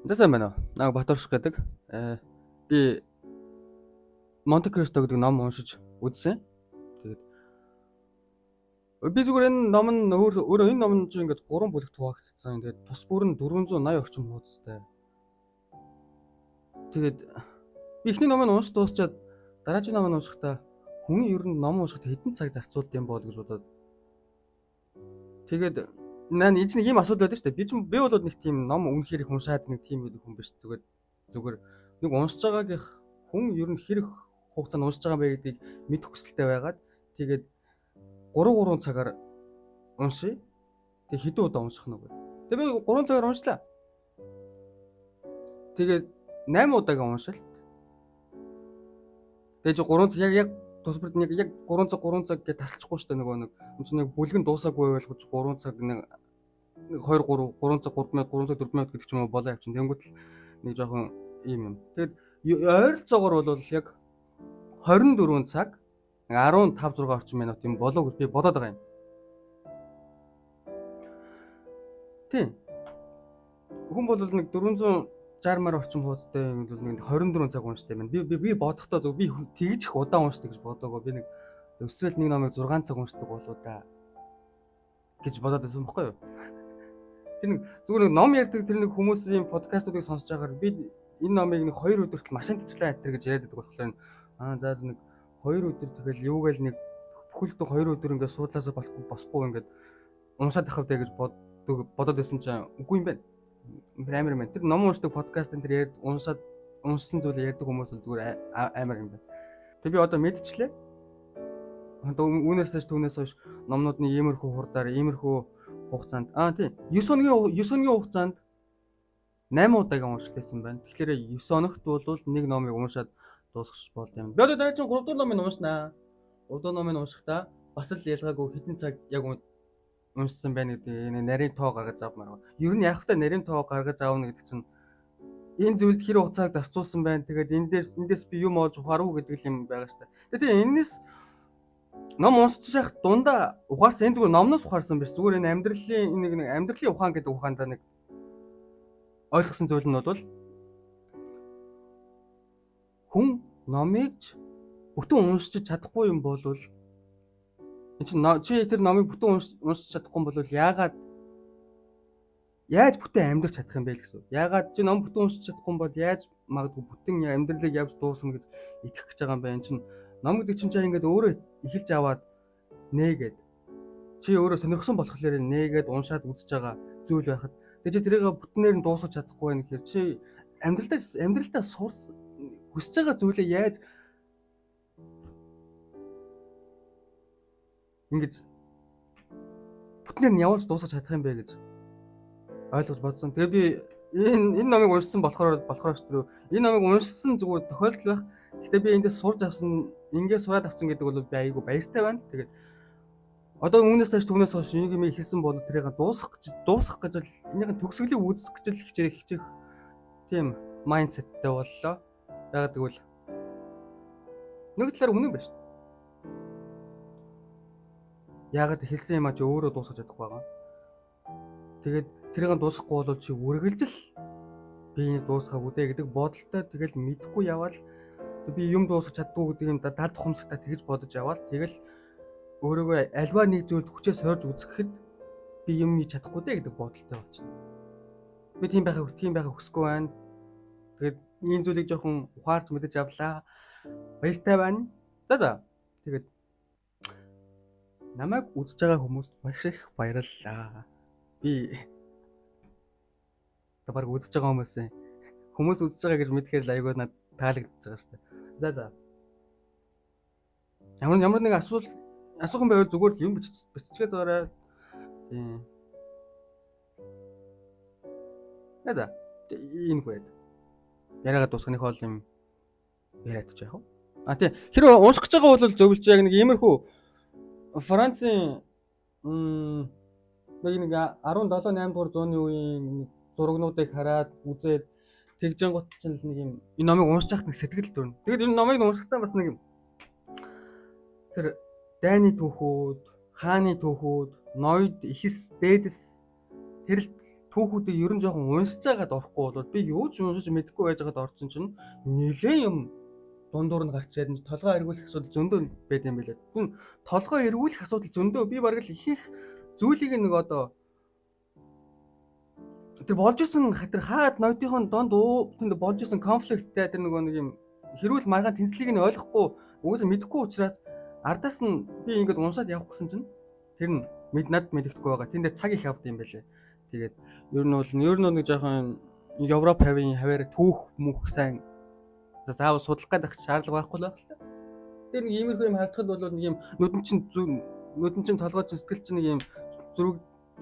Сайн байна уу? Наа Батөрш гэдэг. Би Монте Кристо гэдэг ном уншиж үзсэн. Тэгээд би зүгээр энэ ном нь өөрөө энэ ном нь чинь ингээд 3 бүлэгт хуваагдсан. Тэгээд тус бүр нь 480 орчим хуудастай. Тэгээд би эхний номыг уншиж дуусчаад дараагийн номыг уншихдаа хүн ер нь ном уншихад хэдэн цаг зарцуулд юм бол гэж бодоод. Тэгээд наа энэ чинь ийм асуудал байдаг шүү дээ. Би бол нэг тийм ном үнэхээр их уншаад нэг тийм хүн биш. Зүгээр нэг уншиж байгаагийнх хүн ер нь хэрэг хугацаанд уншиж байгаа бэ гэдгийг мэдэх хүсэлтэй байгаад тэгээд 3 цагаар уншия. Тэгээд хэдэн удаа унших нь вэ? Тэгээд би 3 цагаар уншлаа. Тэгээд 8 удаагийн уншилт. Тэгээд 3 цаг яг тусбарт нэг яг 3 цаг гэж тасалчихгүй шүү дээ нөгөө нэг. Энд чинь нэг бүлгэн дуусаагүй байлгож 3 цаг нэг 2 3 цаг 3 минут 3 цаг 4 минут гэдэг ч юм уу болоо явчихна. Тэнгүүт л нэг жоохон ийм юм. Тэгээд ойролцоогоор бол яг 24 цаг 15 6 орчим минут юм болоо гэж би бодоод байгаа юм. Тийм. Хүн бол нэг 460 мар орчим хуудастай юм бол нэг 24 цаг уншдаг юм. Би бодохдоо зөв би тэгж их удаан уншдаг гэж бодоагүй. Би нэг өсрөл нэг номыг 6 цаг уншдаг болоо да гэж бодоод байсан байхгүй юу? Тэр нэг зүгээр нэг ном ярьдаг тэр нэг хүмүүсийн подкастуудыг сонсож байгаад би энэ номыг нэг 2 өдөрт машин төчлөө айтер гэж яриад байдаг болохоор за нэг 2 өдөр тэгэл юугээл нэг бүхэлд 2 өдөр ингээд суудлаасаа босхгүй ингээд уншаад ахав даа гэж бодоод байсан чинь үгүй юм байна. Амар юм байна. Тэр ном уншдаг подкастын тэр уншсан зүйлээ ярьдаг хүмүүс л зүгээр амар юм байна. Тэг би одоо мэдчихлээ. Үүнээс хойш номнууд нэг иймэрхүү хурдаар иймэрхүү хугацаанд тийм 9 хоногийн хугацаанд 8 удаагийн уншлаасан байна. Тэгэхээр 9 хоногт бол нэг номыг уншаад дуусгах болд юм. Би одоо дараагийн 3 дахь номыг уншнаа. 3 дахь номыг уншихдаа бас л ялгаагүй хэдэн цаг яг уншсан байна гэдэг нарийн тоо гаргаж авмаар. Ер нь яг та нарийн тоо гаргаж аавна гэдэг чинь энэ зүйлд хэр хугацааг зарцуулсан байна. Тэгээд эндээс би юм олж ухааруу гэдэг юм байгаа шүү дээ. Тэгээд энэс ном уншиж явах дундаа ухаарсан энэ зүгээр номноос ухаарсан биш. Зүгээр энэ амьдралын ухаан гэдэг ухаандаа нэг ойлгосон зүйл нь бол хүн номыг бүтэн уншиж чадахгүй юм бол чи тэр номыг бүтэн уншиж чадахгүй бол яаж бүтэн амьдрах чадах юм бэ гэсэн. Яагаад чи ном бүтэн уншиж чадахгүй бол яаж магадгүй бүтэн амьдралыг явж дуусна гэж итгэх гэж байгаа юм бэ? Энэ чинь ном гэдэг чинь ингээд өөрөө эхэлж аваад нээгээд чи өөрөө сонирхсон болохоор нээгээд уншаад үзэж байгаа зүйл байхад тэгээ чи тэрийг бүтнээр нь дуусгаж чадахгүй байх гэхээр чи амьдралдаа сурс хүсэж байгаа зүйлээ яаж ингэж бүтнээр нь явуулж дуусгаж чадах юм бэ гэж ойлгож бодсон. Тэгээ би энэ номыг уншсан болохоор ч энэ номыг уншсан зүгээр тохиолдол байх. Гэхдээ би эндээс сурж авсан, ингээд сураад авсан гэдэг бол би айгүй баяртай байна. Тэгээд одоо өмнөөс түүнээс хойш нэг юм ихэлсэн бол тэрийг дуусгах гэж л энийхэн төгсгөлийг үүсгэх гэж л хичээх тийм майндсеттэй боллоо. Ягаад гэвэл нэг талаар үнэн байна шүү дээ. Ягаад хэлсэн юм а чи өөрөө дуусгаж чадахгүй байгаа. Тэгээд тэрийг дуусгахгүй бол чи үргэлжил би энийг дуусгаагүй дээ гэдэг бодолтой тэгэл мэдхгүй яваал би юм дуусгах чаддгүй гэдэг юм дад тухамсартаа тэгж бодож яваал тэгэл өөрөөгөө альва нэг зүйлд хүчээ сойрж үзэхэд би юм хийж чадахгүй дээ гэдэг бодолтой болчихно. Би тийм байхыг хүсэхгүй байна. Тэгээд ийм зүйлийг жоохон ухаарч мэдэж авлаа. Баяртай байна. За. Тэгээд намайг үзэж байгаа хүмүүст маш их баярлалаа. Би табарг үзэж байгаа хүмүүс үзэж байгаа гэж мэдхээр л аягүй надад таалагдчихж байгаа шүү дээ. За. Ямар нэг асуух юм байвал зүгээр юм биччихээ зөөрэй. Тийм. За. Энэ үед яриагаа дуусгахын хоол юм яриад ч яах вэ? Тийм. Хэрэв унших гэж байгаа бол зөвлөж яг нэг иймэрхүү Францын нэг 17-8 дугаар зууны үеийн зурагнуудыг хараад үзээд тэгжэн гот ч нэг юм энэ номыг уншиж байхад нэг сэтгэл төрнө. Тэгээд энэ номыг уншихтаа бас нэг юм тэр дайны түүхүүд, хааны түүхүүд, ноёд, ихэс, дээдэс тэр түүхүүдийг ер нь жоохон уншиж байгаад орохгүй бол би юу ч уншиж мэдэхгүй байж байгаад орсон чинь нэлээд юм дундуур нь гарч ирээд толгой эргүүлэх асуудал зөндөө байд юм билээ. Түн толгой эргүүлэх асуудал зөндөө би бараг л их зүйлийг нэг одоо тэр болж исэн хатар хаад ноёдын донд тэнд болж исэн конфликттэй тэр нэг юм хэрүүл маргаан тэнцлийг нь ойлгохгүй угаасаа мэдэхгүй учраас ардаас нь би ингээд уншаад явах гэсэн чинь тэр нь над мэддэхгүй байгаа. Тэндээ цаг их авд юм байлээ. Тэгээд ер нь бол нэг жоохон Европ хаваар түүх мөнх сайн заавал судлах гэдэг шаардлага байхгүй л байна. Тэр нэг иймэрхүү юм хардхад бол нэг юм нүдэн чин толгой чин сэтгэл чин нэг юм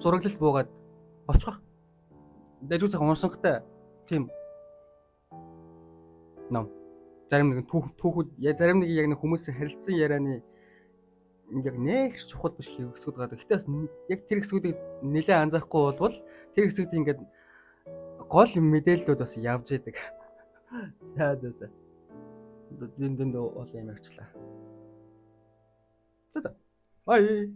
зураглал буугаад очих. Дэжүүсээ уншихтай тийм ном. Зарим нэг түүхүүд зарим нэг яг нэг хүмүүсийн харилцан ярианы яг нэг чухал биш хэсгүүд гадаг. Гэтэ бас яг тэр хэсгүүдийг нэлээд анзаарахгүй болвол тэр хэсгүүд ингээд гол мэдээллүүд бас явж идэг. За. Дэнд бол юм ярьчлаа. За. Бай.